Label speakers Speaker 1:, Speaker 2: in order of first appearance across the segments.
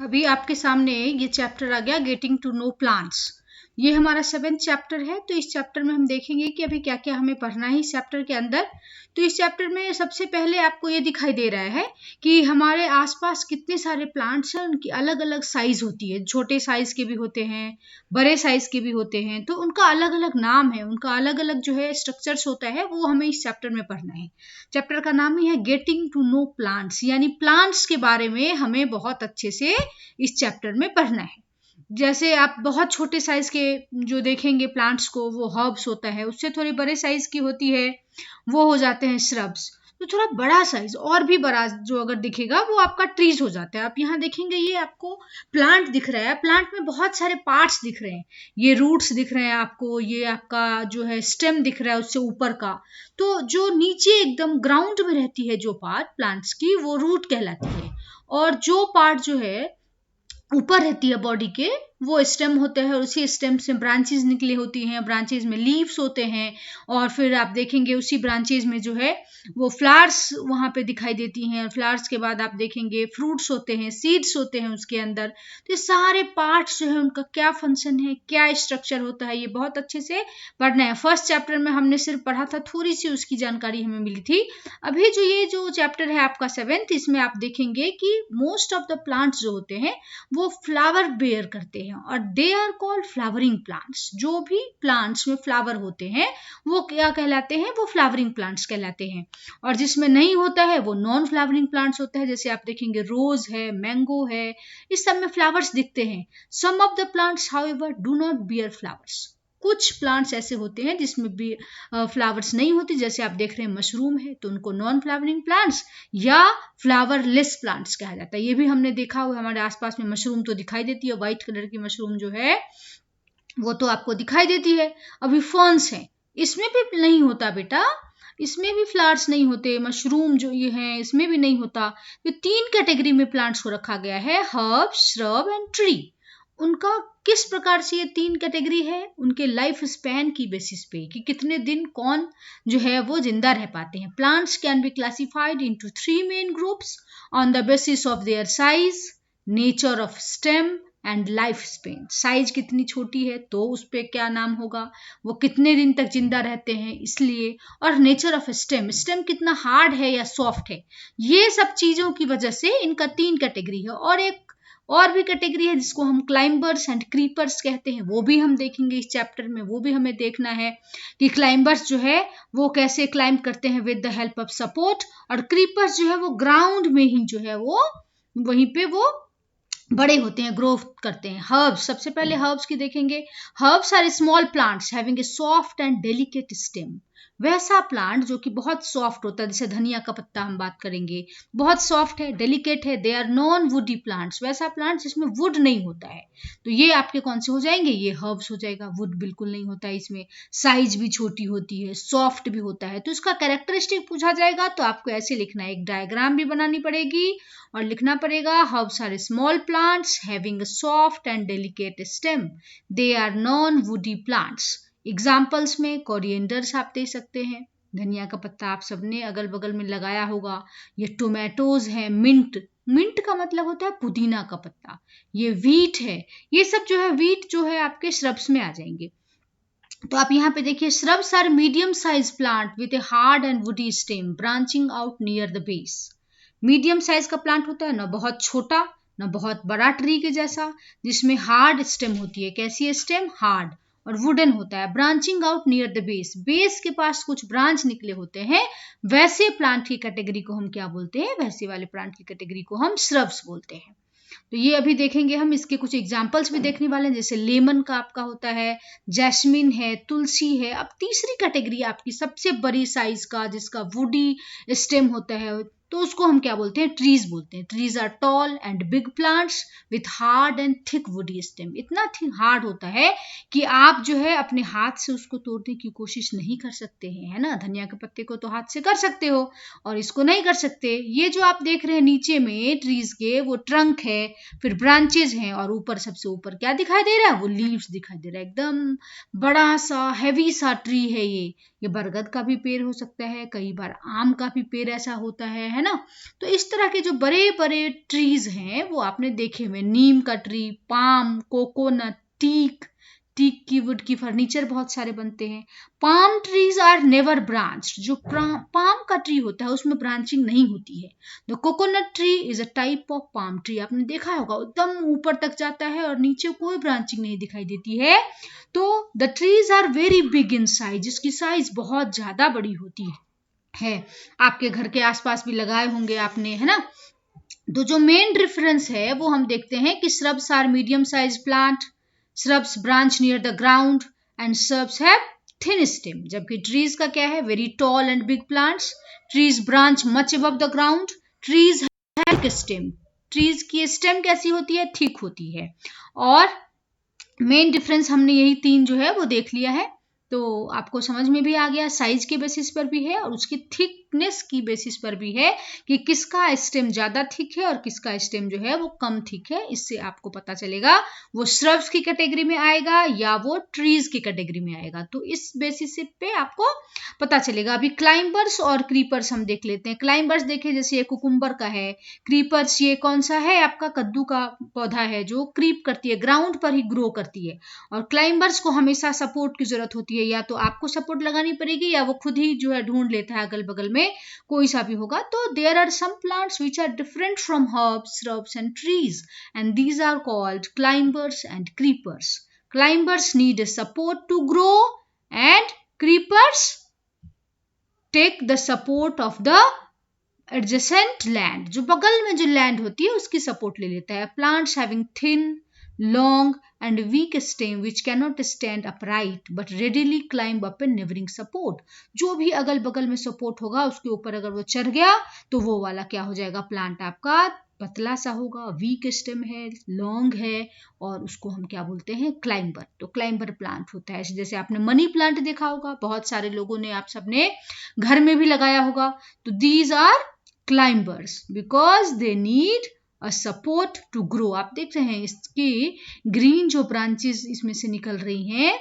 Speaker 1: अभी आपके सामने ये चैप्टर आ गया गेटिंग टू नो प्लांट्स। ये हमारा 7th चैप्टर है। तो इस चैप्टर में हम देखेंगे कि अभी क्या क्या हमें पढ़ना है इस चैप्टर के अंदर। तो इस चैप्टर में सबसे पहले आपको ये दिखाई दे रहा है कि हमारे आसपास कितने सारे प्लांट्स हैं, उनकी अलग अलग साइज होती है। छोटे साइज के भी होते हैं, बड़े साइज के भी होते हैं, तो उनका अलग अलग नाम है, उनका अलग अलग जो है स्ट्रक्चर्स होता है, वो हमें इस चैप्टर में पढ़ना है। चैप्टर का नाम ही है गेटिंग टू नो प्लांट्स, यानी प्लांट्स के बारे में हमें बहुत अच्छे से इस चैप्टर में पढ़ना है। जैसे आप बहुत छोटे साइज के जो देखेंगे प्लांट्स को, वो हर्ब्स होता है। उससे थोड़ी बड़े साइज की होती है, वो हो जाते हैं श्रब्स। तो थोड़ा बड़ा साइज और भी बड़ा जो अगर दिखेगा वो आपका ट्रीज हो जाता है। आप यहाँ देखेंगे ये आपको प्लांट दिख रहा है, प्लांट में बहुत सारे पार्ट्स दिख रहे हैं। ये रूट्स दिख रहे हैं आपको, ये आपका जो है स्टेम दिख रहा है उससे ऊपर का। तो जो नीचे एकदम ग्राउंड में रहती है जो पार्ट प्लांट्स की, वो रूट कहलाती है। और जो पार्ट जो है ऊपर रहती है बॉडी के, वो स्टेम होते हैं। और उसी स्टेम से ब्रांचेस निकली होती हैं, ब्रांचेस में लीव्स होते हैं। और फिर आप देखेंगे उसी ब्रांचेस में जो है वो फ्लावर्स वहां पे दिखाई देती हैं। फ्लावर्स के बाद आप देखेंगे फ्रूट्स होते हैं, सीड्स होते हैं उसके अंदर। तो ये सारे पार्ट्स जो है उनका क्या फंक्शन है, क्या स्ट्रक्चर होता है, ये बहुत अच्छे से पढ़ना है। फर्स्ट चैप्टर में हमने सिर्फ पढ़ा था, थोड़ी सी उसकी जानकारी हमें मिली थी। अभी जो ये जो चैप्टर है आपका 7th, इसमें आप देखेंगे कि मोस्ट ऑफ द प्लांट्स जो होते हैं वो फ्लावर बेयर करते हैं और they are called flowering plants. जो भी प्लांट्स में फ्लावर होते हैं वो क्या कहलाते हैं, वो फ्लावरिंग प्लांट्स कहलाते हैं। और जिसमें नहीं होता है वो नॉन फ्लावरिंग प्लांट्स होता है। जैसे आप देखेंगे रोज है, मैंगो है, इस सब में फ्लावर्स दिखते हैं। Some of the plants however do not bear flowers. कुछ प्लांट्स ऐसे होते हैं जिसमें भी फ्लावर्स नहीं होती। जैसे आप देख रहे हैं मशरूम है, तो उनको नॉन फ्लावरिंग प्लांट्स या फ्लावरलेस प्लांट्स कहा जाता है। ये भी हमने देखा हुआ, हमारे आसपास में मशरूम तो दिखाई देती है, व्हाइट कलर की मशरूम जो है वो तो आपको दिखाई देती है। अभी फर्न्स है, इसमें भी नहीं होता बेटा, इसमें भी फ्लावर्स नहीं होते। मशरूम जो ये है इसमें भी नहीं होता। तो 3 कैटेगरी में प्लांट्स को रखा गया है, हर्ब, श्रब एंड ट्री। उनका किस प्रकार से ये 3 कैटेगरी है, उनके लाइफ स्पैन की बेसिस पे कि कितने दिन कौन जो है वो जिंदा रह पाते हैं। Plants can be classified into 3 main groups on the basis of their size, nature of stem and life span. Size कितनी छोटी है तो उस पर क्या नाम होगा, वो कितने दिन तक जिंदा रहते हैं इसलिए, और नेचर ऑफ स्टेम, स्टेम कितना हार्ड है या सॉफ्ट है। ये सब चीजों की वजह से इनका 3 कैटेगरी है। और एक और भी कैटेगरी है जिसको हम क्लाइंबर्स एंड क्रीपर्स कहते हैं, वो भी हम देखेंगे इस चैप्टर में। वो भी हमें देखना है कि क्लाइंबर्स जो है वो कैसे क्लाइंब करते हैं with the help of support, और क्रीपर्स जो है वो ग्राउंड में ही जो है वो वहीं पे वो बड़े होते हैं, ग्रो करते हैं। हर्ब्स, सबसे पहले हर्ब्स की देखेंगे। Herbs are small plants having a soft and delicate stem. वैसा प्लांट जो कि बहुत सॉफ्ट होता है, जैसे धनिया का पत्ता हम बात करेंगे, बहुत सॉफ्ट है, डेलिकेट है। They are non woody plants, वैसा प्लांट जिसमें वुड नहीं होता है। तो ये आपके कौन से हो जाएंगे, ये हर्ब्स हो जाएगा। वुड बिल्कुल नहीं होता है इसमें। साइज भी छोटी होती है, सॉफ्ट भी होता है। तो इसका कैरेक्टरिस्टिक पूछा जाएगा तो आपको ऐसे लिखना है, एक डायग्राम भी बनानी पड़ेगी और लिखना पड़ेगा, herbs are small plants having a soft and delicate stem, they are non woody plants. Examples में कोरिएंडर्स आप दे सकते हैं, धनिया का पत्ता आप सबने अगल बगल में लगाया होगा। ये टोमेटोज है, मिंट, मिंट का मतलब होता है पुदीना का पत्ता। ये व्हीट है, ये सब जो है व्हीट जो है आपके श्रब्स में आ जाएंगे। तो आप यहाँ पे देखिए, shrubs are medium size plant with a hard and woody stem branching out near the base. Medium size का प्लांट होता है, ना बहुत छोटा ना बहुत बड़ा ट्री के जैसा, जिसमें हार्ड स्टेम होती है। कैसी है स्टेम, हार्ड, और वुडन होता है। Branching out near the base, base के पास कुछ ब्रांच निकले होते हैं। वैसे प्लांट की कैटेगरी को हम क्या बोलते हैं, वैसे वाले प्लांट की कैटेगरी को हम श्रब्स बोलते हैं। तो ये अभी देखेंगे हम, इसके कुछ एग्जाम्पल्स भी देखने वाले हैं। जैसे लेमन का आपका होता है, जैस्मिन है, तुलसी है। अब तीसरी कैटेगरी आपकी सबसे बड़ी साइज का जिसका वुडी स्टेम होता है, तो उसको हम क्या बोलते हैं, ट्रीज बोलते हैं। Trees are tall and big plants with hard and thick woody stem. इतना थिक हार्ड होता है कि आप जो है अपने हाथ से उसको तोड़ने की कोशिश नहीं कर सकते हैं, है ना। धनिया के पत्ते को तो हाथ से कर सकते हो और इसको नहीं कर सकते। ये जो आप देख रहे हैं नीचे में ट्रीज के, वो ट्रंक है, फिर ब्रांचेज हैं, और ऊपर सबसे ऊपर क्या दिखाई दे रहा है, वो लीव्स दिखाई दे रहा है। एकदम बड़ा सा हैवी सा ट्री है ये बरगद का भी पेड़ हो सकता है, कई बार आम का भी पेड़ ऐसा होता है है ना। तो इस तरह के जो बड़े बड़े ट्रीज हैं वो आपने देखे हुए, नीम का ट्री, पाम, कोकोनट, टीक की वुड की फर्नीचर बहुत सारे बनते हैं। Palm trees are never branched, जो पाम का ट्री होता है उसमें ब्रांचिंग नहीं होती है। The coconut tree is a type of palm tree, आपने देखा होगा एकदम ऊपर तक जाता है और नीचे कोई ब्रांचिंग नहीं दिखाई देती है। तो the trees are very big in size, जिसकी साइज बहुत ज्यादा बड़ी होती है। आपके घर के आसपास भी लगाए होंगे आपने, है ना। तो जो मेन डिफरेंस है वो हम देखते हैं कि shrubs are medium size plant, shrubs branch near the ground and shrubs have thin stem, जबकि trees का क्या है, very tall and big plants, trees branch much above the ground, trees have thick stem, trees की stem कैसी होती है, thick होती है। और मेन डिफरेंस हमने यही तीन जो है वो देख लिया है, तो आपको समझ में भी आ गया, साइज के बेसिस पर भी है और उसकी थिकनेस की बेसिस पर भी है कि किसका स्टेम ज्यादा थिक है और किसका स्टेम जो है वो कम थिक है। इससे आपको पता चलेगा वो श्रब्स की कैटेगरी में आएगा या वो ट्रीज की कैटेगरी में आएगा, तो इस बेसिस पे आपको पता चलेगा। अभी क्लाइंबर्स और क्रीपर्स हम देख लेते हैं। क्लाइंबर्स देखे, जैसे ये कुकुम्बर का है, क्रीपर्स ये कौन सा है, आपका कद्दू का पौधा है जो क्रीप करती है, ग्राउंड पर ही ग्रो करती है। और क्लाइंबर्स को हमेशा सपोर्ट की जरूरत होती है, या तो आपको सपोर्ट लगानी पड़ेगी या वो खुद ही जो है ढूंढ लेता है अगल बगल में कोई सा भी होगा। तो there are some plants which are different from herbs, shrubs and trees and these are called climbers and creepers. Climbers need a support to grow and creepers take the support of the adjacent land, जो बगल में जो land होती है उसकी support ले लेता है। Plants having thin, long and weak stem which cannot stand upright but readily climb up a neighboring support, जो भी अगल बगल में सपोर्ट होगा उसके ऊपर अगर वो चढ़ गया तो वो वाला क्या हो जाएगा, प्लांट आपका पतला सा होगा, वीक स्टेम है, लॉन्ग है, और उसको हम क्या बोलते हैं, क्लाइंबर। तो क्लाइंबर प्लांट होता है। जैसे आपने मनी प्लांट देखा होगा, बहुत सारे लोगों ने, आप सबने घर में भी लगाया होगा। तो these are climbers because they need a support to grow. आप देख रहे हैं इसकी ग्रीन जो ब्रांचेस इसमें से निकल रही हैं,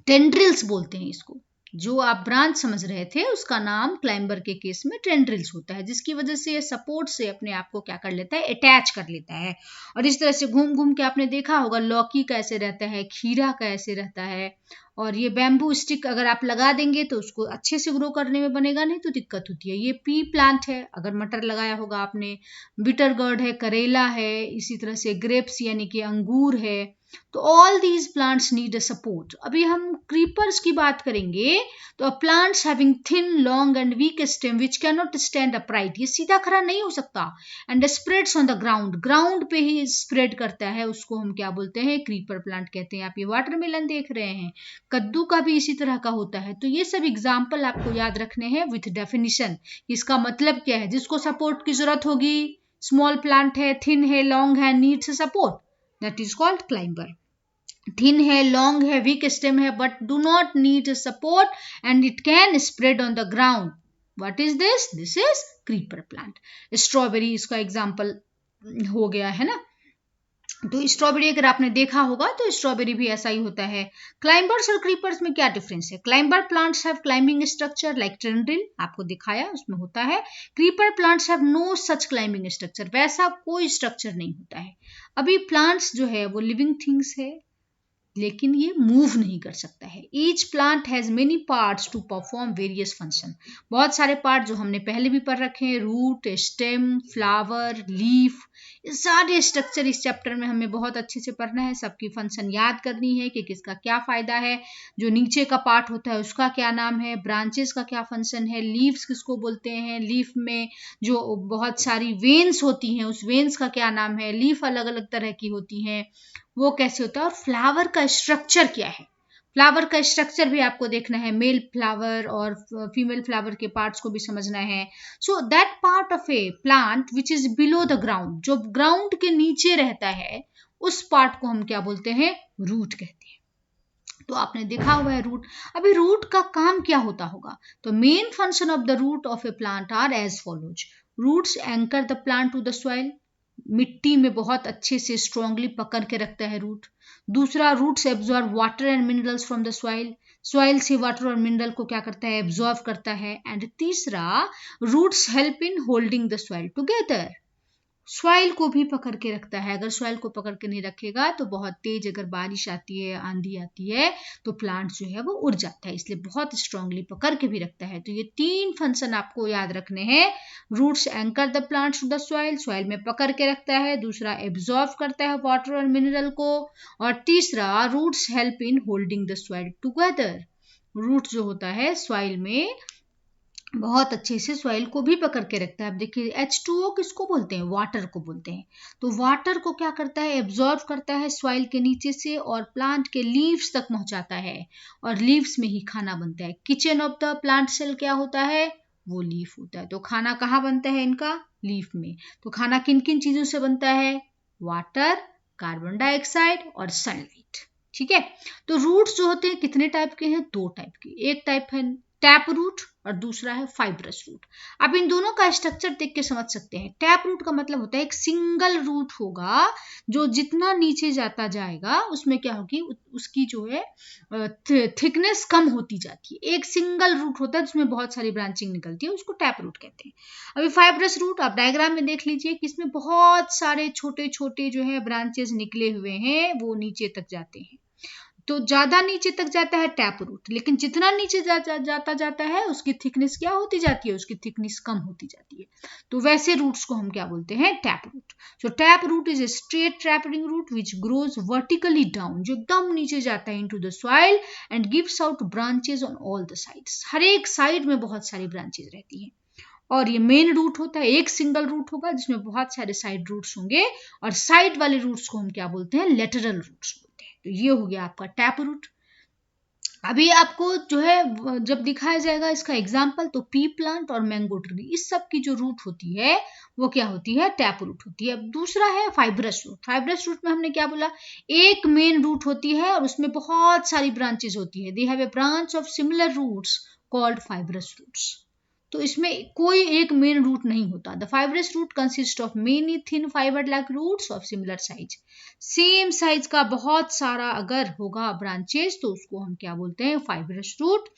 Speaker 1: टेंड्रिल्स बोलते हैं इसको। जो आप ब्रांच समझ रहे थे उसका नाम क्लाइंबर के केस में टेंड्रिल्स होता है, जिसकी वजह से ये सपोर्ट से अपने आप को क्या कर लेता है, अटैच कर लेता है। और इस तरह से घूम घूम के आपने देखा होगा लौकी कैसे रहता है, खीरा कैसे रहता है। और ये बैम्बू स्टिक अगर आप लगा देंगे तो उसको अच्छे से ग्रो करने में बनेगा, नहीं तो दिक्कत होती है। ये पी प्लांट है, अगर मटर लगाया होगा आपने, बिटर गर्ड है, करेला है, इसी तरह से ग्रेप्स यानी कि अंगूर है। तो all these plants need a support. अभी हम क्रीपर्स की बात करेंगे तो plants having thin, long and week stem which can not stand upright, ये सीधा खड़ा नहीं हो सकता, and spreads on the ground, ground पे ही स्प्रेड करता है, उसको हम क्या बोलते हैं, क्रीपर प्लांट कहते हैं। आप ये वाटरमेलन देख रहे हैं, कद्दू का भी इसी तरह का होता है। तो ये सब एग्जाम्पल आपको याद रखने हैं विथ डेफिनेशन, इसका मतलब क्या है, जिसको सपोर्ट की जरूरत होगी, स्मॉल प्लांट है, थिन है, लॉन्ग है, needs support, that is called climber. Thin है, लॉन्ग है, वीक स्टेम है, but do not need support and it can spread on the ground, what is this, this is creeper plant. Strawberry इसका example हो गया है ना। तो strawberry अगर आपने देखा होगा तो स्ट्रॉबेरी भी ऐसा ही होता है। क्लाइंबर्स और क्रीपर्स में क्या डिफरेंस है, climber plants have climbing structure like tendril, आपको दिखाया उसमें होता है। Creeper plants have no such climbing structure, वैसा कोई स्ट्रक्चर नहीं होता है। अभी प्लांट्स जो है वो लिविंग थिंग्स है, लेकिन ये मूव नहीं कर सकता है। Each plant has many parts to perform various function, बहुत सारे पार्ट जो हमने पहले भी पढ़ रखे हैं, रूट, स्टेम, फ्लावर, लीफ, ये सारे स्ट्रक्चर इस चैप्टर में हमें बहुत अच्छे से पढ़ना है, सबकी फंक्शन याद करनी है कि किसका क्या फायदा है, जो नीचे का पार्ट होता है उसका क्या नाम है, ब्रांचेस का क्या फंक्शन है, लीव्स किसको बोलते हैं, लीफ में जो बहुत सारी वेन्स होती हैं उस वेन्स का क्या नाम है, लीफ अलग अलग तरह की होती हैं वो कैसे होता है, और फ्लावर का स्ट्रक्चर क्या है, फ्लावर का स्ट्रक्चर भी आपको देखना है, मेल फ्लावर और फीमेल फ्लावर के पार्ट्स को भी समझना है। So that part of a plant which is below the ground, जो ग्राउंड के नीचे रहता है उस पार्ट को हम क्या बोलते हैं, रूट कहते हैं। तो आपने देखा हुआ है रूट। अभी रूट का काम क्या होता होगा, तो main function of the root of a plant are as follows. Roots anchor the plant to the soil, मिट्टी में बहुत अच्छे से स्ट्रांगली पकड़ के रखता है रूट। दूसरा, roots absorb water and minerals from the soil, soil से वाटर और मिनरल को क्या करता है, एब्जॉर्व करता है। एंड तीसरा, roots help in holding the soil together, soil को भी पकड़ के रखता है। अगर सॉइल को पकड़ के नहीं रखेगा तो बहुत तेज अगर बारिश आती है, आंधी आती है, तो प्लांट जो है वो उड़ जाता है, इसलिए बहुत स्ट्रांगली पकड़ के भी रखता है। तो ये 3 फंक्शन आपको याद रखने हैं। Roots anchor the plants to the soil, soil में पकड़ के रखता है। दूसरा, एब्जॉर्ब करता है वाटर और मिनरल को। और तीसरा, roots help in holding the soil together, root जो होता है सॉइल में बहुत अच्छे से सॉइल को भी पकड़ के रखता है। अब देखिए H2O किसको बोलते हैं, वाटर को बोलते हैं। तो वाटर को क्या करता है, एब्जॉर्ब करता है सॉइल के नीचे से और प्लांट के लीव्स तक पहुंचाता है, और लीव्स में ही खाना बनता है। Kitchen of the plant cell क्या होता है, वो लीफ होता है। तो खाना कहाँ बनता है इनका, लीफ में। तो खाना किन किन चीजों से बनता है, वाटर, कार्बन डाइऑक्साइड और सनलाइट। ठीक है। तो रूट्स जो होते हैं कितने टाइप के हैं, 2 टाइप के। एक टाइप है टैप रूट और दूसरा है फाइब्रस रूट। आप इन दोनों का स्ट्रक्चर देख के समझ सकते हैं। टैप रूट का मतलब होता है एक सिंगल रूट होगा, जो जितना नीचे जाता जाएगा उसमें क्या होगी, उसकी जो है थिकनेस कम होती जाती है। एक सिंगल रूट होता है जिसमें बहुत सारी ब्रांचिंग निकलती है, उसको टैप रूट कहते हैं। अभी फाइब्रस रूट आप डायग्राम में देख लीजिए कि इसमें बहुत सारे छोटे छोटे जो है ब्रांचेस निकले हुए हैं, वो नीचे तक जाते हैं। तो ज्यादा नीचे तक जाता है टैप रूट, लेकिन जितना नीचे जाता जाता है उसकी थिकनेस क्या होती जाती है, उसकी थिकनेस कम होती जाती है। तो वैसे रूट्स को हम क्या बोलते हैं, tap root. So tap root is a straight tapping root which grows vertically down, जो एकदम नीचे जाता है into the soil and gives out branches on all the sides, हर एक साइड में बहुत सारी ब्रांचेस रहती हैं। और ये मेन रूट होता है, एक सिंगल रूट होगा जिसमें बहुत सारे साइड रूट्स होंगे, और साइड वाले रूट्स को हम क्या बोलते हैं, लेटरल रूट्स बोलते हैं। तो ये हो गया आपका टैप रूट। अभी आपको जो है जब दिखाया जाएगा इसका एग्जाम्पल, तो पी प्लांट और मैंगो ट्री, इस सब की जो रूट होती है वो क्या होती है, टैप रूट होती है। अब दूसरा है फाइब्रस रूट। फाइब्रस रूट में हमने क्या बोला, एक मेन रूट होती है और उसमें बहुत सारी ब्रांचेस होती है। They have a branch of similar roots called fibrous roots. तो इसमें कोई एक मेन रूट नहीं होता। The fibrous root consist of many thin fiber like roots of similar size, same size का बहुत सारा अगर होगा ब्रांचेस तो उसको हम क्या बोलते हैं, फाइब्रस रूट।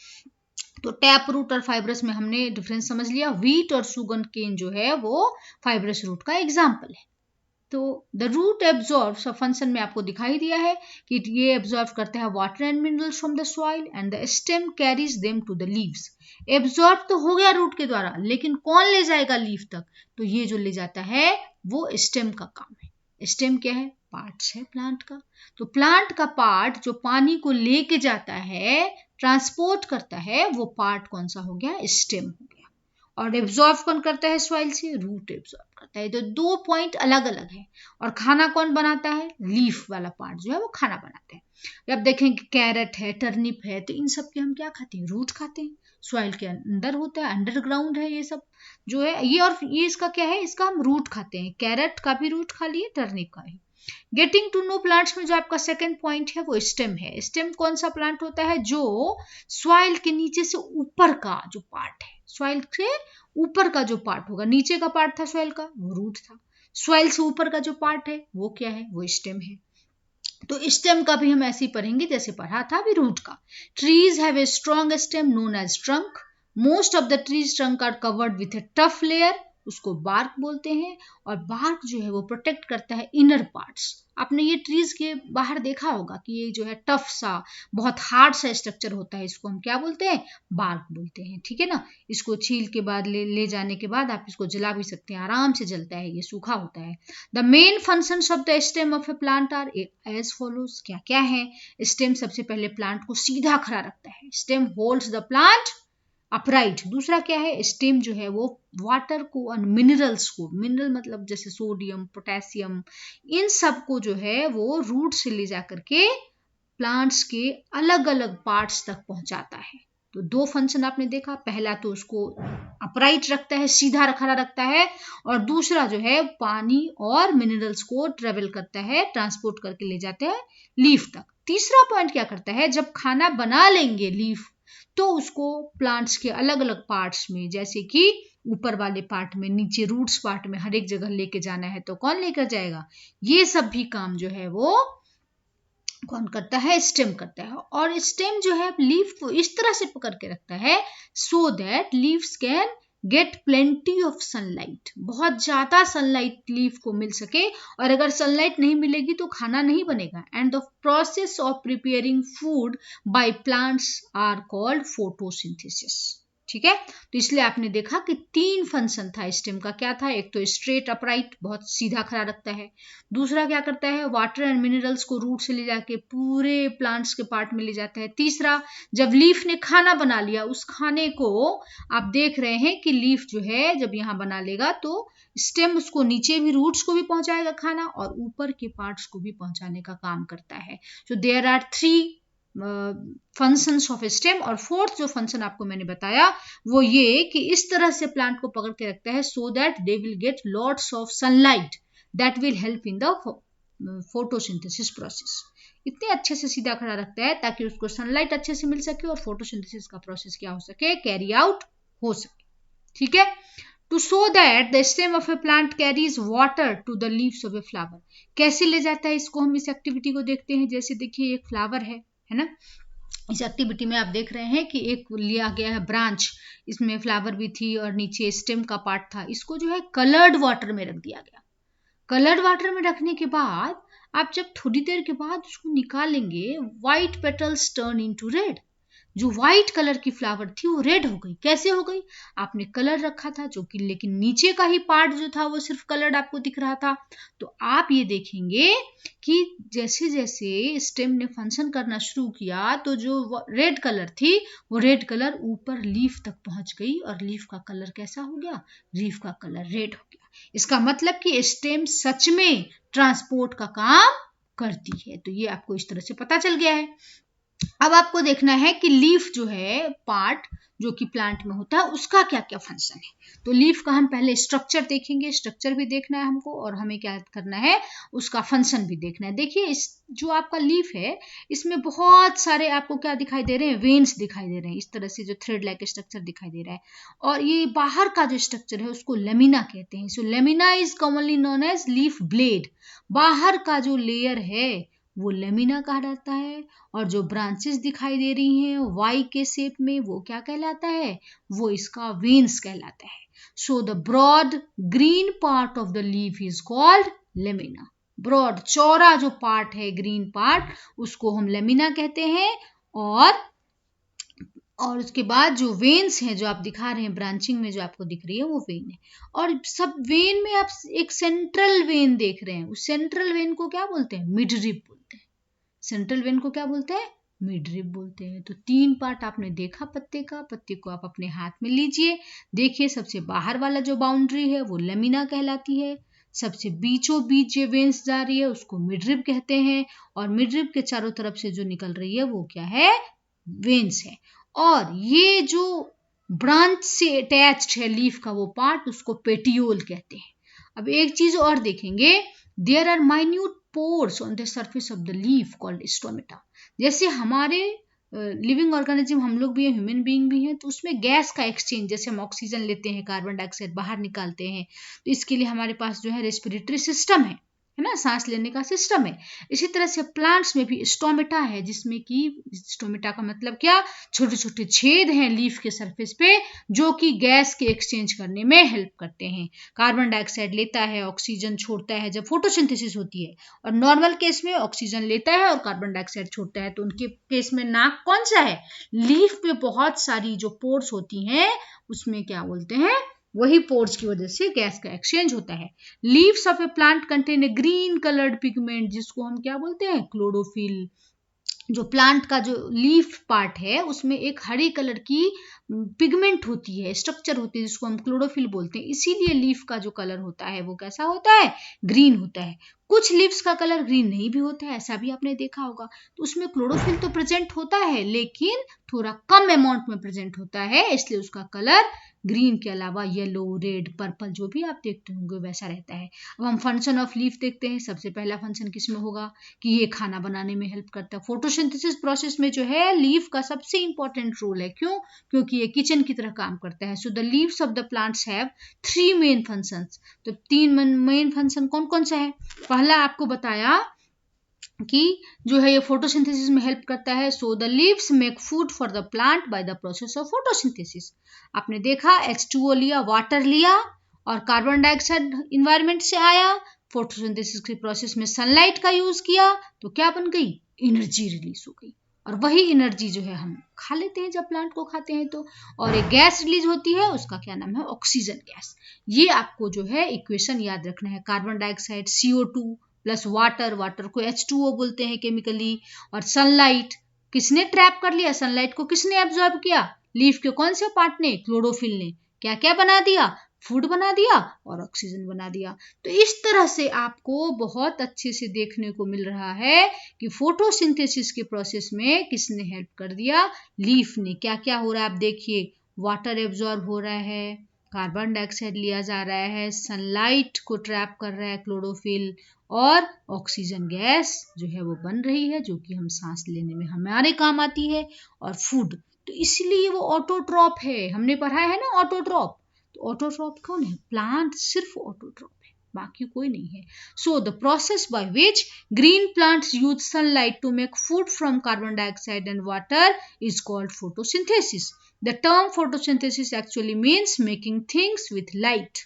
Speaker 1: तो टैप रूट और फाइब्रस में हमने डिफरेंस समझ लिया। व्हीट और सुगन केन जो है वो फाइब्रस रूट का एग्जाम्पल है। तो द रूट एब्जॉर्ब्स, फंक्शन में आपको दिखाई दिया है कि ये एब्जॉर्ब करता है water and minerals from the soil and the stem carries them to the leaves. Absorb तो हो गया रूट के द्वारा, लेकिन कौन ले जाएगा लीफ तक, तो ये जो ले जाता है वो स्टेम का काम है। स्टेम क्या है, पार्ट्स है प्लांट का। तो प्लांट का पार्ट जो पानी को लेके जाता है, ट्रांसपोर्ट करता है, वो पार्ट कौन सा हो गया, स्टेम हो गया। और एब्जॉर्ब कौन करता है सॉइल से, रूट एब्जॉर्ब करता है। तो 2 पॉइंट अलग अलग है। और खाना कौन बनाता है, लीफ वाला पार्ट जो है वो खाना बनाते हैं। अब देखें कि कैरेट है, टर्निप है, तो इन सब के हम क्या खाते हैं, रूट खाते हैं। सॉइल के अंदर होता है, अंडरग्राउंड है ये सब जो है ये, और ये इसका क्या है, इसका हम रूट खाते हैं। कैरेट का भी रूट खा लिए, टर्निप का भी। गेटिंग टू नो प्लांट्स में जो आपका सेकंड पॉइंट है वो स्टेम है। स्टेम कौन सा प्लांट होता है, जो सॉइल के नीचे से ऊपर का जो पार्ट है, सॉइल से ऊपर का जो पार्ट होगा, नीचे का पार्ट था सॉइल का वो रूट था, सॉइल से ऊपर का जो पार्ट है वो क्या है, वो स्टेम है। तो स्टेम का भी हम ऐसे ही पढ़ेंगे जैसे पढ़ा था अभी रूट का। Trees have a strong stem known as trunk. Most of the trees trunk are covered with a tough layer, उसको बार्क बोलते हैं। और बार्क जो है वो प्रोटेक्ट करता है इनर पार्ट्स। आपने ये ट्रीज के बाहर देखा होगा कि ये जो है टफ सा, बहुत हार्ड सा स्ट्रक्चर होता है, इसको हम क्या बोलते हैं, बार्क बोलते हैं। ठीक है ना। इसको छील के बाद ले जाने के बाद आप इसको जला भी सकते हैं, आराम से जलता है, ये सूखा होता है। The main functions of the stem of a plant are as follows. क्या क्या है, स्टेम सबसे पहले प्लांट को सीधा खड़ा रखता है, stem holds the plant upright. दूसरा क्या है, स्टेम जो है वो वाटर को और मिनरल्स को, मिनरल मतलब जैसे सोडियम, पोटेशियम, इन सब को जो है वो रूट से ले जा करके प्लांट्स के अलग अलग पार्ट्स तक पहुंचाता है। तो 2 फंक्शन आपने देखा, पहला तो उसको अपराइट रखता है, सीधा खड़ा रखता है, और दूसरा जो है पानी और मिनरल्स को ट्रेवल करता है, ट्रांसपोर्ट करके ले जाते हैं लीफ तक। तीसरा पॉइंट क्या करता है, जब खाना बना लेंगे लीफ, तो उसको प्लांट्स के अलग अलग पार्ट्स में, जैसे कि ऊपर वाले पार्ट में, नीचे रूट्स पार्ट में, हर एक जगह लेके जाना है, तो कौन लेकर जाएगा, ये सब भी काम जो है वो कौन करता है? स्टेम करता है। और स्टेम जो है लीफ को इस तरह से पकड़ के रखता है सो that leaves can get plenty of sunlight, बहुत ज्यादा सनलाइट लीफ को मिल सके, और अगर सनलाइट नहीं मिलेगी तो खाना नहीं बनेगा। And the process of preparing food by plants are called photosynthesis. ठीक है, तो इसलिए आपने देखा कि 3 फंक्शन था स्टेम का। क्या था? एक तो स्ट्रेट अपराइट, बहुत सीधा खड़ा रखता है। दूसरा क्या करता है? वाटर एंड मिनरल्स को रूट से ले जाके पूरे प्लांट्स के पार्ट में ले जाता है। तीसरा, जब लीफ ने खाना बना लिया, उस खाने को आप देख रहे हैं कि लीफ जो है जब यहाँ बना लेगा तो स्टेम उसको नीचे भी, रूट्स को भी पहुंचाएगा खाना, और ऊपर के पार्ट्स को भी पहुंचाने का काम करता है। So there are 3 functions of stem. और फोर्थ जो फंक्शन आपको मैंने बताया वो ये कि इस तरह से प्लांट को पकड़ के रखता है so that they will get lots of sunlight that will help in the photosynthesis process. इतने अच्छे से सीधा खड़ा रखता है ताकि उसको सनलाइट अच्छे से मिल सके और फोटोसिंथेसिस का प्रोसेस क्या हो सके? कैरी आउट हो सके। ठीक है, to show that the stem of a plant carries water to the leaves of a flower। कैसे ले जाता है इसको हम इस एक्टिविटी को देखते हैं। जैसे देखिए एक फ्लावर है ना, इस एक्टिविटी में आप देख रहे हैं कि एक लिया गया है ब्रांच, इसमें फ्लावर भी थी और नीचे स्टेम का पार्ट था। इसको जो है कलर्ड वाटर में रख दिया गया। कलर्ड वाटर में रखने के बाद आप जब थोड़ी देर के बाद उसको निकालेंगे, white petals turn into red. जो व्हाइट कलर की फ्लावर थी वो रेड हो गई। कैसे हो गई? आपने कलर रखा था जो कि, लेकिन नीचे का ही पार्ट जो था वो सिर्फ कलर्ड आपको दिख रहा था। तो आप ये देखेंगे कि जैसे जैसे स्टेम ने फंक्शन करना शुरू किया तो जो रेड कलर थी वो रेड कलर ऊपर लीफ तक पहुंच गई और लीफ का कलर कैसा हो गया? लीफ का कलर रेड हो गया। इसका मतलब कि स्टेम सच में ट्रांसपोर्ट का काम करती है। तो ये आपको इस तरह से पता चल गया है। अब आपको देखना है कि लीफ जो है पार्ट जो कि प्लांट में होता है उसका क्या क्या फंक्शन है। तो लीफ का हम पहले स्ट्रक्चर देखेंगे, स्ट्रक्चर भी देखना है हमको और हमें क्या करना है? उसका फंक्शन भी देखना है। देखिए इस जो आपका लीफ है इसमें बहुत सारे आपको क्या दिखाई दे रहे हैं? वेन्स दिखाई दे रहे हैं। इस तरह से जो थ्रेड लाइक स्ट्रक्चर दिखाई दे रहा है। और ये बाहर का जो स्ट्रक्चर है उसको लेमिना कहते हैं। So lamina is commonly known as leaf blade. बाहर का जो लेयर है वो लेमिना कहा जाता है। और जो ब्रांचेस दिखाई दे रही हैं वाई के शेप में वो क्या कहलाता है? वो इसका वेन्स कहलाता है। So the broad green part of the leaf is called lamina. Broad चौड़ा जो पार्ट है, ग्रीन पार्ट, उसको हम लेमिना कहते हैं। और उसके बाद जो वेन्स हैं जो आप दिखा रहे हैं ब्रांचिंग में जो आपको दिख रही है वो वेन है। और सब वेन में आप एक सेंट्रल वेन देख रहे हैं। उस सेंट्रल वेन को क्या बोलते हैं? मिडरिप बोलते हैं। सेंट्रल वेन को क्या बोलते हैं? मिडरिप बोलते हैं। तो 3 पार्ट आपने देखा पत्ते का। पत्ते को आप अपने हाथ में लीजिए। देखिए सबसे बाहर वाला जो बाउंड्री है वो लेमिना कहलाती है। सबसे बीचों बीच जो वेन्स जा रही है उसको मिडरिप कहते हैं। और मिडरिप के चारों तरफ से जो निकल रही है वो क्या है? वेन्स है। और ये जो ब्रांच से अटैच्ड है लीफ का वो पार्ट उसको पेटियोल कहते हैं। अब एक चीज और देखेंगे, there are minute pores on the surface of the leaf called stomata. जैसे हमारे लिविंग ऑर्गेनिज्म हम लोग भी हैं, ह्यूमन बीइंग भी हैं, तो उसमें गैस का एक्सचेंज, जैसे हम ऑक्सीजन लेते हैं, कार्बन डाइऑक्साइड बाहर निकालते हैं, तो इसके लिए हमारे पास जो है रेस्पिरेटरी सिस्टम है ना, सांस लेने का सिस्टम है। इसी तरह से प्लांट्स में भी स्टोमेटा है, जिसमें कि स्टोमेटा का मतलब क्या? छोटे छोटे छेद हैं लीफ के सरफेस पे जो कि गैस के एक्सचेंज करने में हेल्प करते हैं। कार्बन डाइऑक्साइड लेता है, ऑक्सीजन छोड़ता है जब फोटोसिंथेसिस होती है। और नॉर्मल केस में ऑक्सीजन लेता है और कार्बन डाइऑक्साइड छोड़ता है। तो उनके केस में नाक कौन सा है? लीफ पे बहुत सारी जो पोर्स होती हैं उसमें क्या बोलते हैं? वही पोर्स की वजह से गैस का एक्सचेंज होता है। Leaves of a plant contain a green coloured pigment, जिसको हम क्या बोलते हैं? क्लोरोफिल। जो प्लांट का जो लीफ पार्ट है उसमें एक हरे कलर की पिगमेंट होती है, स्ट्रक्चर होती है, जिसको हम क्लोरोफिल बोलते हैं। इसीलिए लीफ का जो कलर होता है वो कैसा होता है? ग्रीन होता है। कुछ लीव्स का कलर ग्रीन नहीं भी होता है, ऐसा भी आपने देखा होगा। तो उसमें क्लोरोफिल तो प्रेजेंट होता है लेकिन थोड़ा कम अमाउंट में प्रेजेंट होता है, इसलिए उसका कलर ग्रीन के अलावा येलो, रेड, पर्पल जो भी आप देखते होंगे वैसा रहता है। अब हम फंक्शन ऑफ लीफ देखते हैं। सबसे पहला फंक्शन किसमें होगा? कि ये खाना बनाने में हेल्प करता है। फोटोसिंथेसिस प्रोसेस में जो है लीफ का सबसे इंपॉर्टेंट रोल है। क्यों? क्योंकि ये किचन की तरह काम करता है। So the leaves of the plants have 3 main functions. तो 3 मेन फंक्शन कौन कौन सा है? पहला आपको बताया कि जो है ये फोटोसिंथेसिस में हेल्प करता है। So the leaves make food for the plant by the process of photosynthesis. आपने देखा H2O लिया, वाटर लिया और कार्बन डाइऑक्साइड इन्वायरमेंट से आया, फोटोसिंथेसिस की प्रोसेस में सनलाइट का यूज किया तो क्या बन गई, एनर्जी रिलीज हो गई। और वही एनर्जी जो है हम खा लेते हैं जब प्लांट को खाते हैं तो, और एक गैस रिलीज होती है उसका क्या नाम है, ऑक्सीजन गैस। ये आपको जो है इक्वेशन याद रखना है, carbon dioxide CO2 plus water, water को H2O बोलते हैं केमिकली, और सनलाइट किसने ट्रैप कर लिया, सनलाइट को किसने एब्जॉर्ब किया, लीफ के कौन से पार्ट ने, क्लोरोफिल ने। क्या क्या बना दिया, फूड बना दिया और ऑक्सीजन बना दिया। तो इस तरह से आपको बहुत अच्छे से देखने को मिल रहा है कि फोटोसिंथेसिस के प्रोसेस में किसने हेल्प कर दिया, लीफ ने। क्या क्या हो रहा है आप देखिए, वाटर एब्जॉर्ब हो रहा है, कार्बन डाइऑक्साइड लिया जा रहा है, सनलाइट को ट्रैप कर रहा है क्लोरोफिल, और ऑक्सीजन गैस जो है वो बन रही है, जो कि हम सांस लेने में हमारे काम आती है, और फूड। तो इसलिए वो ऑटोट्रॉप है, हमने पढ़ा है ना ऑटोट्रॉप। तो ऑटोट्रॉप कौन है, प्लांट सिर्फ ऑटोट्रॉप है, बाकी कोई नहीं है। So the process by which green plants use sunlight to make food from carbon dioxide and water is called photosynthesis. The term photosynthesis actually means making things with light.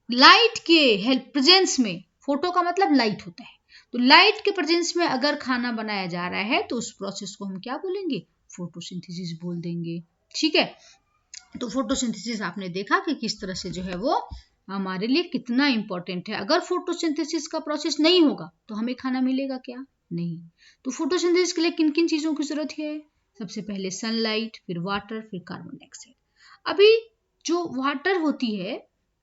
Speaker 1: Light के help presence में, photo का मतलब light होता है, तो light के presence में अगर खाना बनाया जा रहा है तो उस प्रोसेस को हम क्या बोलेंगे, फोटोसिंथेसिस बोल देंगे। ठीक है, तो फोटोसिंथेसिस आपने देखा कि किस तरह से जो है वो हमारे लिए कितना इंपॉर्टेंट है। अगर फोटोसिंथेसिस का प्रोसेस नहीं होगा तो हमें खाना मिलेगा क्या, नहीं। तो फोटोसिंथेसिस के लिए किन किन चीजों की जरूरत है, सबसे पहले सनलाइट, फिर वाटर, फिर कार्बन डाइऑक्साइड। अभी जो वाटर होती है,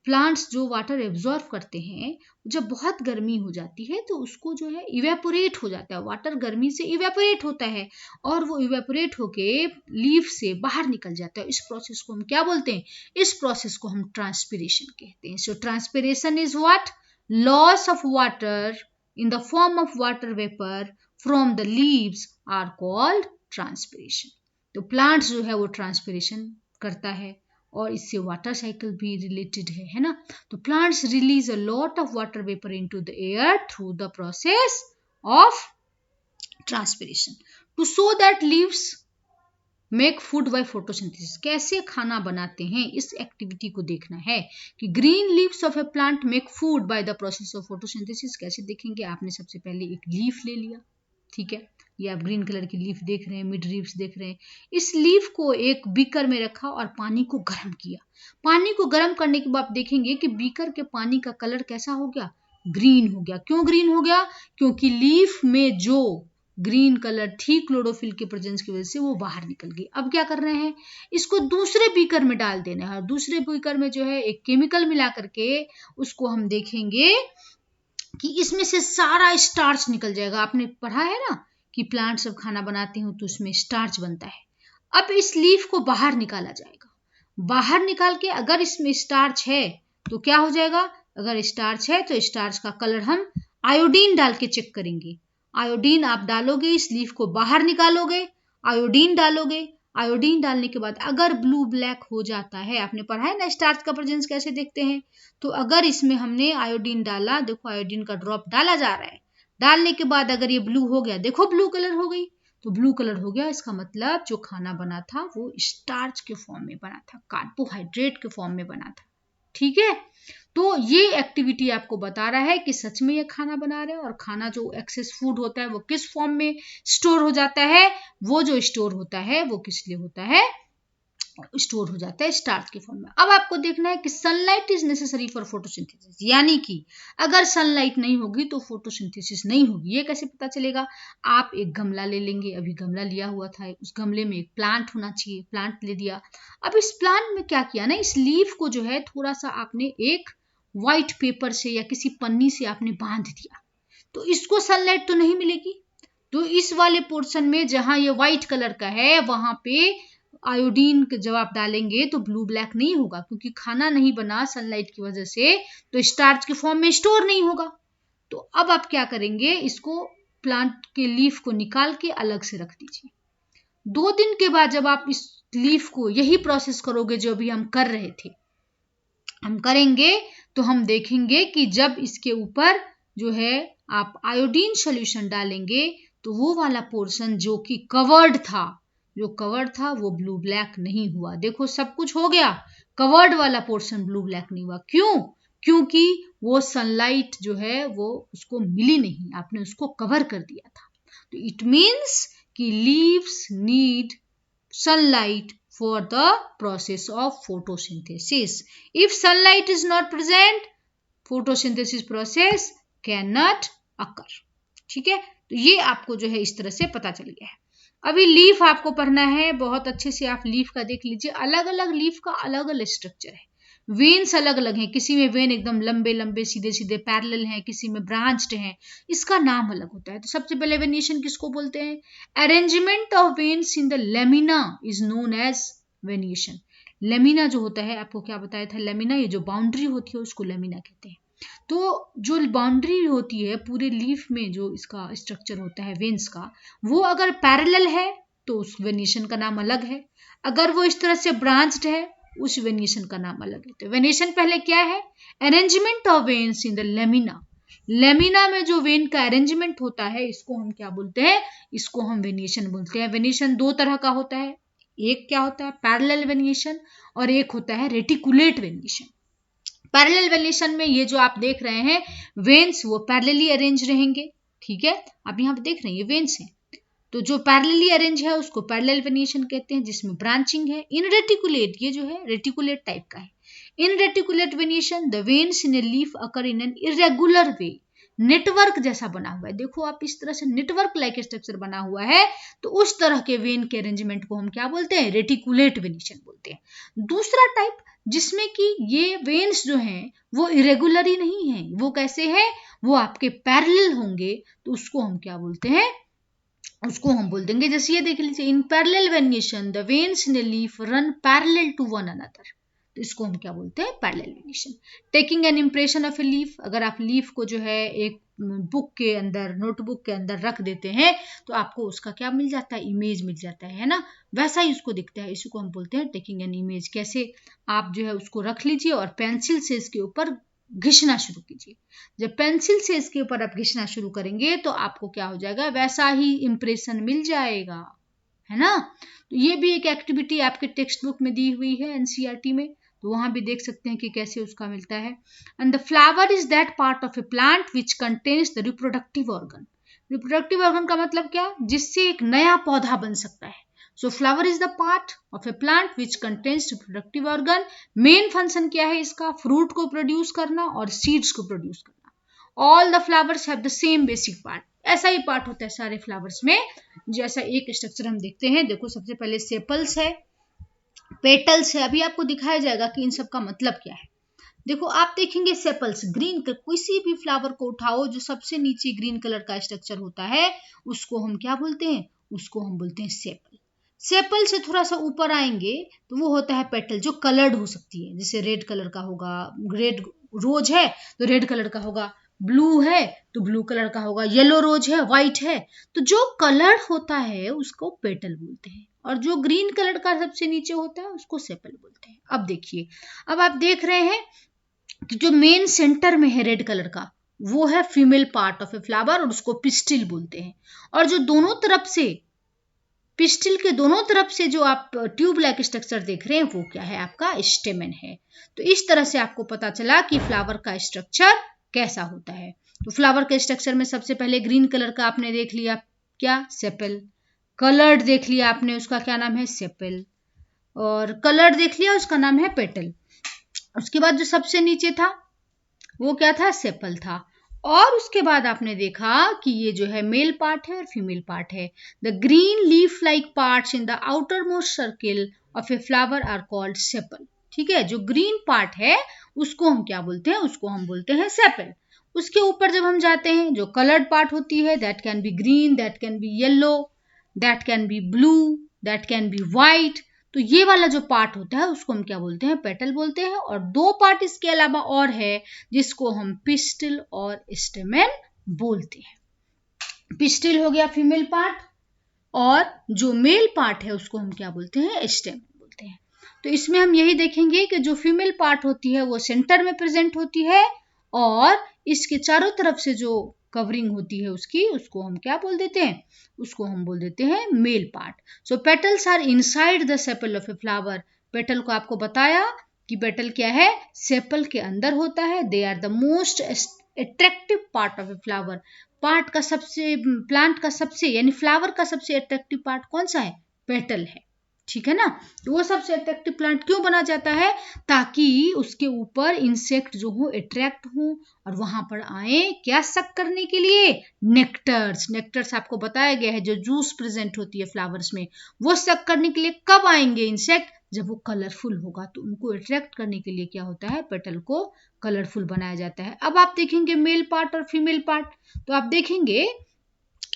Speaker 1: प्लांट्स जो वाटर एब्जॉर्ब करते हैं, जब बहुत गर्मी हो जाती है तो उसको जो है इवेपोरेट हो जाता है, वाटर गर्मी से इवेपोरेट होता है और वो इवेपोरेट होके लीफ से बाहर निकल जाता है। इस प्रोसेस को हम क्या बोलते हैं, इस प्रोसेस को हम ट्रांसपिरेशन कहते हैं। So transpiration is what, loss of water in the form of water vapour from the leaves are called transpiration. तो प्लांट्स जो है वो ट्रांसपिरेशन करता है और इससे वाटर साइकिल भी रिलेटेड है ना। तो plants release a lot of water vapour into the air through the process of transpiration to so that leaves make food by photosynthesis. कैसे खाना बनाते हैं इस एक्टिविटी को देखना है कि green leaves of a plant make food by the process of photosynthesis. कैसे देखेंगे, आपने सबसे पहले एक लीफ ले लिया, ठीक है, ये आप ग्रीन कलर की लीफ देख रहे हैं, मिड लीव्स देख रहे हैं। इस लीफ को एक बीकर में रखा और पानी को गर्म किया। पानी को गर्म करने के बाद देखेंगे कि बीकर के पानी का कलर कैसा हो गया, ग्रीन हो गया। क्यों ग्रीन हो गया, क्योंकि लीफ में जो ग्रीन कलर थी क्लोरोफिल के प्रेजेंस की वजह से वो बाहर निकल गई। अब क्या कर रहे हैं, इसको दूसरे बीकर में डाल देना है और दूसरे बीकर में जो है एक केमिकल मिला करके उसको हम देखेंगे कि इसमें से सारा स्टार्च निकल जाएगा। आपने पढ़ा है ना कि प्लांट सब खाना बनाते हो तो उसमें स्टार्च बनता है। अब इस लीफ को बाहर निकाला जाएगा, बाहर निकाल के अगर इसमें स्टार्च है तो क्या हो जाएगा, अगर स्टार्च है तो स्टार्च का कलर हम आयोडीन डाल के चेक करेंगे। आयोडीन आप डालोगे, इस लीफ को बाहर निकालोगे, आयोडीन डालोगे, आयोडीन डालने के बाद अगर ब्लू ब्लैक हो जाता है, आपने पढ़ा है ना स्टार्च का प्रेजेंस कैसे देखते हैं, तो अगर इसमें हमने आयोडीन डाला, देखो आयोडीन का ड्रॉप डाला जा रहा है, डालने के बाद अगर ये ब्लू हो गया, देखो ब्लू कलर हो गई, तो ब्लू कलर हो गया, इसका मतलब जो खाना बना था वो स्टार्च के फॉर्म में बना था, कार्बोहाइड्रेट के फॉर्म में बना था। ठीक है, तो ये एक्टिविटी आपको बता रहा है कि सच में ये खाना बना रहे हैं, और खाना जो एक्सेस फूड होता है वो किस फॉर्म में स्टोर हो जाता है, वो जो स्टोर होता है वो किस लिए होता है, स्टोर हो जाता है स्टार्च के फॉर्म में। अब आपको देखना है कि sunlight is necessary for photosynthesis, यानी कि अगर सनलाइट नहीं होगी तो फोटोसिंथेसिस नहीं होगी। ये कैसे पता चलेगा, आप एक गमला ले लेंगे, अभी गमला लिया हुआ था, उस गमले में एक प्लांट होना चाहिए, प्लांट ले दिया। अब इस प्लांट में क्या किया ना, इस लीफ को जो है थोड़ा सा आपने एक व्हाइट पेपर से या किसी पन्नी से आपने बांध दिया, तो इसको सनलाइट तो नहीं मिलेगी। तो इस वाले पोर्शन में जहां ये व्हाइट कलर का है वहां पे आयोडीन जब आप डालेंगे तो ब्लू ब्लैक नहीं होगा, क्योंकि खाना नहीं बना सनलाइट की वजह से, तो स्टार्च के फॉर्म में स्टोर नहीं होगा। तो अब आप क्या करेंगे, इसको प्लांट के लीफ को निकाल के अलग से रख दीजिए। 2 दिन के बाद जब आप इस लीफ को यही प्रोसेस करोगे जो अभी हम कर रहे थे, हम करेंगे तो हम देखेंगे कि जब इसके ऊपर जो है आप आयोडीन सॉल्यूशन डालेंगे तो वो वाला पोर्शन जो कि कवर्ड था, वो ब्लू ब्लैक नहीं हुआ। देखो सब कुछ हो गया, कवर्ड वाला पोर्शन ब्लू ब्लैक नहीं हुआ। क्यों? क्योंकि वो सनलाइट जो है वो उसको मिली नहीं, आपने उसको कवर कर दिया था। तो इट मीन्स कि leaves need sunlight for the process of photosynthesis. If sunlight is not present, photosynthesis process cannot occur. ठीक है, तो ये आपको जो है इस तरह से पता चल गया है। अभी लीफ आपको पढ़ना है, बहुत अच्छे से आप लीफ का देख लीजिए। अलग अलग लीफ का अलग अलग स्ट्रक्चर है, वेन्स अलग अलग हैं, किसी में वेन एकदम लंबे लंबे सीधे सीधे पैरेलल हैं, किसी में ब्रांच्ड हैं, इसका नाम अलग होता है। तो सबसे पहले वेनिएशन किसको बोलते हैं? Arrangement of veins in the lamina is known as venation. Lamina जो होता है, आपको क्या बताया था, लेमिना ये जो बाउंड्री होती है उसको लेमिना कहते हैं। तो जो बाउंड्री होती है पूरे लीफ में, जो इसका स्ट्रक्चर होता है वेन्स का, वो अगर पैरेलल है तो उस वेनिएशन का नाम अलग है, अगर वो इस तरह से ब्रांच्ड है उस वेनिएशन का नाम अलग है। तो वेनिएशन पहले क्या है? Arrangement of veins in the lamina. Lamina में जो वेन का अरेंजमेंट होता है इसको हम क्या बोलते हैं? इसको हम वेनिएशन बोलते हैं। वेनिएशन दो तरह का होता है, एक क्या होता है पैरेलल वेनिएशन और एक होता है रेटिकुलेट वेनिएशन। पैरेलल वेनिएशन में ये जो आप देख रहे हैं वेन्स वो पैरेलली अरेंज रहेंगे। ठीक है, आप यहाँ पे देख रहे हैं ये वेन्स हैं, तो जो पैरेलली अरेंज है उसको पैरेलल वेनिएशन कहते हैं, जिसमें ब्रांचिंग है। इन रेटिकुलेट, ये जो है रेटिकुलेट टाइप का है। In reticulate venation the veins in a leaf occur in an irregular way, network जैसा बना हुआ है। देखो आप इस तरह से नेटवर्क लाइक स्ट्रक्चर बना हुआ है, तो उस तरह के वेन के अरेंजमेंट को हम क्या बोलते हैं? रेटिकुलेट वेनिएशन बोलते हैं। दूसरा टाइप जिसमें कि ये वेन्स जो हैं वो इरेगुलर ही नहीं है, वो कैसे है? वो आपके पैरेलल होंगे, तो उसको हम क्या बोलते हैं? उसको हम बोल देंगे, जैसे ये देख लीजिए, in parallel venation the veins in a leaf run parallel to one another, तो इसको हम क्या बोलते हैं? Parallel venation. Taking an impression of a leaf, अगर आप लीफ को जो है एक बुक के अंदर, नोटबुक के अंदर रख देते हैं तो आपको उसका क्या मिल जाता है? इमेज मिल जाता है ना, वैसा ही उसको दिखता है, इसको हम बोलते हैं टेकिंग एन इमेज। कैसे? आप जो है उसको रख लीजिए और पेंसिल से इसके ऊपर घिसना शुरू कीजिए। जब पेंसिल से इसके ऊपर आप घिसना शुरू करेंगे तो आपको क्या हो जाएगा? वैसा ही इंप्रेशन मिल जाएगा, है ना। तो ये भी एक एक्टिविटी आपके टेक्स्ट बुक में दी हुई है एनसीईआरटी में, तो वहां भी देख सकते हैं कि कैसे उसका मिलता है। And the flower is that part of a plant which contains the reproductive organ. Reproductive organ का मतलब क्या? जिससे एक नया पौधा बन सकता है। So flower is the part of a plant which contains reproductive organ. Main function क्या है इसका? फ्रूट को प्रोड्यूस करना और सीड्स को प्रोड्यूस करना। All the flowers have the same basic part. ऐसा ही पार्ट होता है सारे फ्लावर्स में। जैसा एक स्ट्रक्चर हम देखते हैं, देखो सबसे पहले सेपल्स है, पेटल्स है। अभी आपको दिखाया जाएगा कि इन सब का मतलब क्या है। देखो आप देखेंगे सेपल्स, ग्रीन कलर, किसी भी फ्लावर को उठाओ जो सबसे नीचे ग्रीन कलर का स्ट्रक्चर होता है उसको हम क्या बोलते हैं? उसको हम बोलते हैं सेपल। सेपल से थोड़ा सा ऊपर आएंगे तो वो होता है पेटल, जो कलर्ड हो सकती है, जैसे रेड कलर का होगा, रेड रोज है तो रेड कलर का होगा, ब्लू है तो ब्लू कलर का होगा, येलो रोज है, व्हाइट है, तो जो कलर होता है उसको पेटल बोलते हैं, और जो ग्रीन कलर का सबसे नीचे होता है उसको सेपल बोलते हैं। अब देखिए, अब आप देख रहे हैं कि जो मेन सेंटर में है रेड कलर का वो है female part of a flower और उसको पिस्टिल बोलते हैं, और जो दोनों तरफ से, पिस्टिल के दोनों तरफ से जो आप ट्यूब लाइक स्ट्रक्चर देख रहे हैं वो क्या है? आपका स्टेमेन है। तो इस तरह से आपको पता चला कि फ्लावर का स्ट्रक्चर कैसा होता है। तो फ्लावर के स्ट्रक्चर में सबसे पहले ग्रीन कलर का आपने देख लिया, क्या? सेपल। कलर्ड देख लिया आपने, उसका क्या नाम है? सेपल। और कलर्ड देख लिया, उसका नाम है पेटल। उसके बाद जो सबसे नीचे था वो क्या था? सेपल था। और उसके बाद आपने देखा कि ये जो है मेल पार्ट है और फीमेल पार्ट है। The green leaf like parts in the outer most circle of a flower are called sepal. ठीक है, जो ग्रीन पार्ट है उसको हम क्या बोलते हैं? उसको हम बोलते हैं सेपल। उसके ऊपर जब हम जाते हैं, जो कलर्ड पार्ट होती है, that can be green, that can be yellow, that can be blue, that can be white, तो ये वाला जो पार्ट होता है उसको हम क्या बोलते हैं? पेटल बोलते हैं। और दो पार्ट इसके अलावा और है जिसको हम पिस्टिल और स्टेमेन बोलते हैं। पिस्टिल हो गया फीमेल पार्ट, और जो मेल पार्ट है उसको हम क्या बोलते हैं? स्टेमेन बोलते हैं। तो इसमें हम यही देखेंगे कि जो फीमेल पार्ट होती है वो सेंटर में प्रेजेंट होती है, और इसके चारों तरफ से जो कवरिंग होती है उसकी, उसको हम क्या बोल देते हैं, उसको हम बोल देते हैं male part. So petals are inside the sepal of a flower. Petal को आपको बताया कि पेटल क्या है, सेपल के अंदर होता है। They are the most attractive part of a flower. Part का सबसे, प्लांट का सबसे यानी फ्लावर का सबसे अट्रैक्टिव पार्ट कौन सा है, पेटल है, ठीक है ना। तो वो सबसे अट्रैक्टिव प्लांट क्यों बना जाता है, ताकि उसके ऊपर इंसेक्ट जो हो अट्रैक्ट हो और वहां पर आए क्या, सक करने के लिए, नेक्टर्स। नेक्टर्स आपको बताया गया है जो जूस प्रेजेंट होती है फ्लावर्स में, वो सक करने के लिए कब आएंगे इंसेक्ट, जब वो कलरफुल होगा। तो उनको अट्रैक्ट करने के लिए क्या होता है, पेटल को कलरफुल बनाया जाता है। अब आप देखेंगे मेल पार्ट और फीमेल पार्ट, तो आप देखेंगे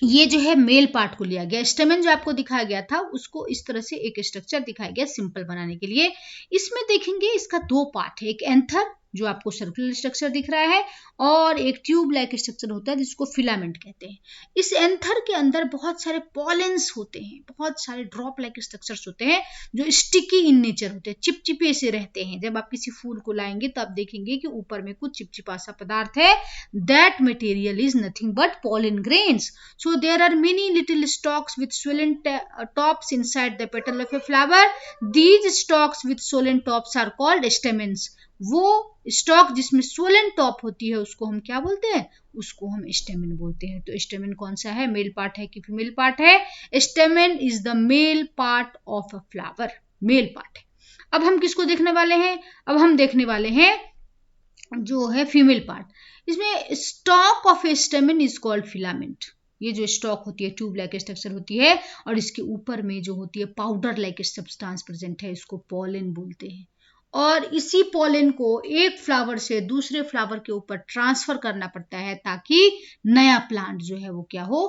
Speaker 1: ये जो है मेल पार्ट को लिया गया, स्टेमन जो आपको दिखाया गया था उसको इस तरह से एक स्ट्रक्चर दिखाया गया सिंपल बनाने के लिए। इसमें देखेंगे इसका दो पार्ट है, एक एंथर जो आपको सर्कुलर स्ट्रक्चर दिख रहा है और एक ट्यूब लाइक स्ट्रक्चर होता है जिसको फिलामेंट कहते हैं। इस एंथर के अंदर बहुत सारे पॉलेंस होते हैं, बहुत सारे ड्रॉप लाइक स्ट्रक्चर्स होते हैं जो स्टिकी इन नेचर होते हैं, चिपचिपे से रहते हैं। जब आप किसी फूल को लाएंगे तो आप देखेंगे कि ऊपर में कुछ चिपचिपा सा पदार्थ है, that material is nothing but pollen grains. So there are many little stalks with swollen tops inside the petal of a flower. These stalks with swollen tops are called stamens. वो स्टॉक जिसमें swollen top होती है उसको हम क्या बोलते हैं, उसको हम स्टेमन बोलते हैं। तो स्टेमन कौन सा है, मेल पार्ट है कि फीमेल पार्ट है, स्टेमन is the male part of a flower, mail part है। अब हम किसको देखने वाले हैं, अब हम देखने वाले हैं जो है फीमेल पार्ट। इसमें stock of A स्टेमन is called filament. ये जो स्टॉक होती है ट्यूब लाइक स्ट्रक्चर होती है और इसके ऊपर में जो होती है पाउडर लाइक सब्सटेंस प्रेजेंट है, इसको पॉलन बोलते हैं। और इसी पॉलन को एक फ्लावर से दूसरे फ्लावर के ऊपर ट्रांसफर करना पड़ता है ताकि नया प्लांट जो है वो क्या हो,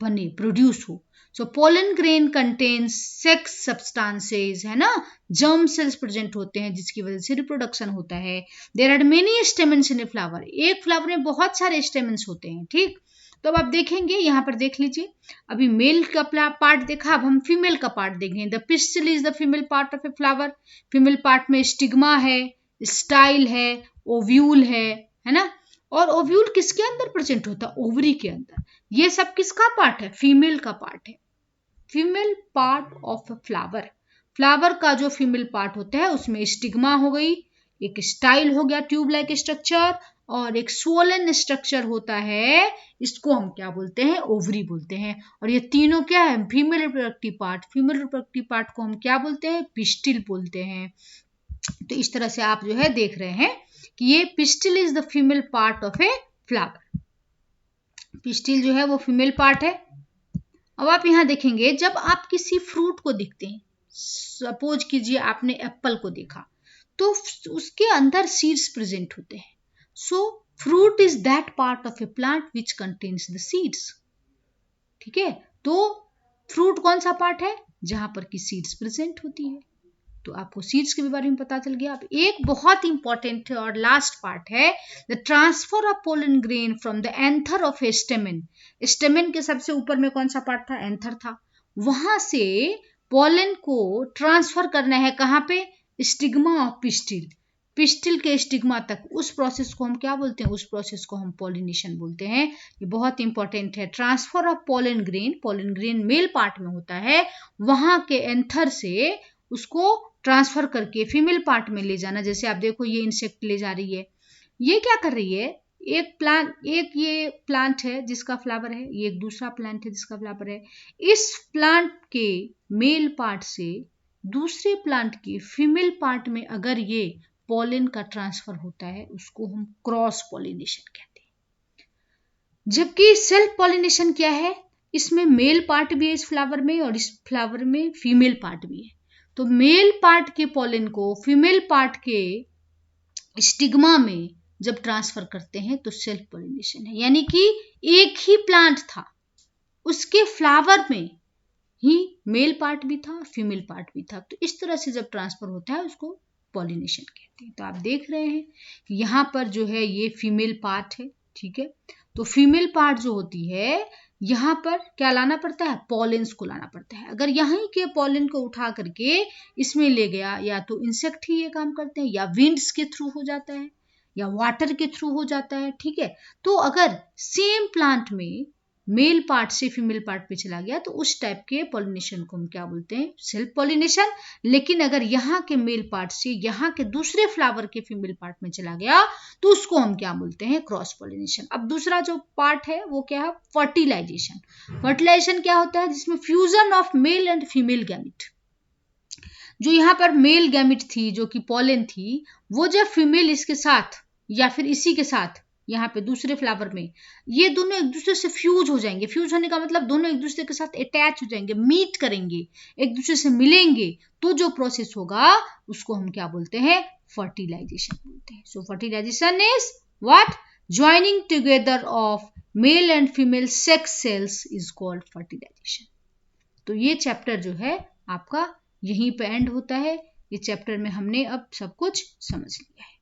Speaker 1: बने, प्रोड्यूस हो। So pollen grain contains sex substances, है ना, जर्म सेल्स प्रेजेंट होते हैं जिसकी वजह से रिप्रोडक्शन होता है। There are many stamens in a flower. एक फ्लावर में बहुत सारे स्टेमेंस होते हैं, ठीक। तो अब आप देखेंगे यहाँ पर देख लीजिए, अभी मेल का पार्ट देखा, अब हम फीमेल का पार्ट देखेंगे। The pistil is the female part of a flower. Female part में स्टिग्मा है, स्टाइल है, ओव्यूल है ना। और ओव्यूल किसके अंदर प्रेजेंट होता है, ओवरी के अंदर। ये सब किसका पार्ट है, फीमेल का पार्ट है, female part of a flower. Flower का जो फीमेल पार्ट होता है उसमें स्टिग्मा हो गई, एक स्टाइल हो गया ट्यूब लाइक स्ट्रक्चर, और एक स्वोलन स्ट्रक्चर होता है, इसको हम क्या बोलते हैं, ओवरी बोलते हैं। और ये तीनों क्या है, female reproductive part. Female reproductive part को हम क्या बोलते हैं, पिस्टिल बोलते हैं। तो इस तरह से आप जो है देख रहे हैं कि ये pistil is the female part of a flower. Pistil जो है वो फीमेल पार्ट है। अब आप यहां देखेंगे, जब आप किसी फ्रूट को देखते हैं, सपोज कीजिए आपने एप्पल को देखा, तो उसके अंदर सीड्स प्रेजेंट होते हैं। सो fruit is that part of a plant which contains the seeds, ठीक है। तो फ्रूट कौन सा पार्ट है, जहां पर की सीड्स प्रेजेंट होती है। तो आपको सीड्स के बारे में पता चल गया। अब एक बहुत इंपॉर्टेंट और लास्ट पार्ट है, the transfer of pollen grain from the anther of ए स्टेमन। स्टेमन के सबसे ऊपर में कौन सा पार्ट था, एंथर था। वहां से पोलन को ट्रांसफर करना है कहां पे, स्टिग्मा ऑफ पिस्टिल, पिस्टिल के स्टिग्मा तक। उस प्रोसेस को हम क्या बोलते हैं, उस प्रोसेस को हम पॉलिनेशन बोलते हैं। ये बहुत इंपॉर्टेंट है। Transfer of pollen grain male part में होता है, वहां के एंथर से उसको ट्रांसफर करके फीमेल पार्ट में ले जाना। जैसे आप देखो ये इंसेक्ट ले जा रही है, ये क्या कर रही है, एक ये प्लांट है जिसका फ्लावर है, ये एक दूसरा प्लांट है जिसका फ्लावर है। इस प्लांट के मेल पार्ट से दूसरे प्लांट के फीमेल पार्ट में अगर ये पॉलन का ट्रांसफर होता है, उसको हम क्रॉस पॉलिनेशन कहते हैं। जबकि सेल्फ पॉलिनेशन क्या है, इसमें मेल पार्ट भी है इस फ्लावर में और इस फ्लावर में फीमेल पार्ट भी है। तो मेल पार्ट के पॉलन को फीमेल पार्ट के स्टिग्मा में जब ट्रांसफर करते हैं तो सेल्फ पॉलिनेशन है। यानी कि एक ही प्लांट था, उसके फ्लावर में ही मेल पार्ट भी था, फीमेल पार्ट भी था। तो इस तरह से जब ट्रांसफर होता है उसको पॉलिनेशन कहते हैं। तो आप देख रहे हैं कि यहाँ पर जो है ये फीमेल पार्ट है, ठीक है। तो फीमेल पार्ट जो होती है, यहाँ पर क्या लाना पड़ता है, पॉलेंस को लाना पड़ता है। अगर यहाँ के पॉलन को उठा करके इसमें ले गया, या तो इंसेक्ट ही ये काम करते हैं या विंड्स के थ्रू हो जाता है, या वाटर के थ्रू हो जाता है, ठीक है। तो अगर सेम प्लांट में मेल पार्ट से फीमेल पार्ट पे चला गया तो उस टाइप के पॉलिनेशन को हम क्या बोलते हैं, सेल्फ पॉलिनेशन। लेकिन अगर यहाँ के मेल पार्ट से यहाँ के दूसरे फ्लावर के फीमेल पार्ट में चला गया तो उसको हम क्या बोलते हैं, क्रॉस पॉलिनेशन। अब दूसरा जो पार्ट है वो क्या है, फर्टिलाइजेशन। फर्टिलाइजेशन क्या होता है, जिसमें fusion of male and female gamete. जो यहाँ पर मेल गैमेट थी जो कि पॉलन थी, वो जब फीमेल इसके साथ या फिर इसी के साथ यहाँ पे दूसरे फ्लावर में, ये दोनों एक दूसरे से फ्यूज हो जाएंगे। फ्यूज होने का मतलब दोनों एक दूसरे के साथ अटैच हो जाएंगे, मीट करेंगे, एक दूसरे से मिलेंगे, तो जो प्रोसेस होगा उसको हम क्या बोलते हैं, फर्टिलाइजेशन बोलते हैं। So fertilization is what, joining together of male and female sex cells is called fertilization. तो ये चैप्टर जो है आपका यहीं पे एंड होता है। इस चैप्टर में हमने अब सब कुछ समझ लिया है।